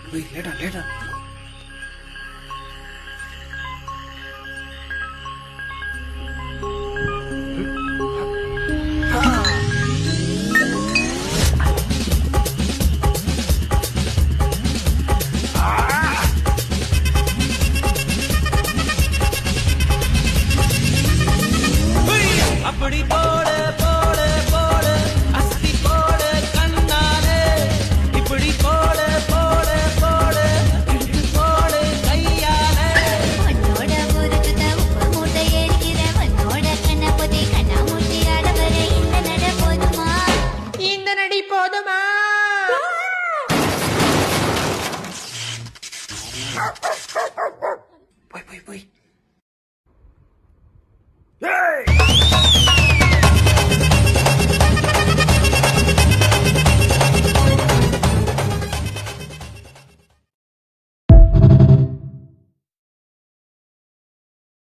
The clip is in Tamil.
லேட்டா லேட்டா. அப்படி போடு போடு போடு அஸ்தி போடு கண்ணாலே இப்படி போடு போடு போடு இழுத்து போடு கையாலே உன்னோட ஊருக்கு உப்பு மூட்டை ஏறிக்கிற உன்னோட கண்ணபதி கண்ணாமூச்சி ஆடவர இந்த நட போதுமா இந்த நடி போதுமா? போய் போய் போய்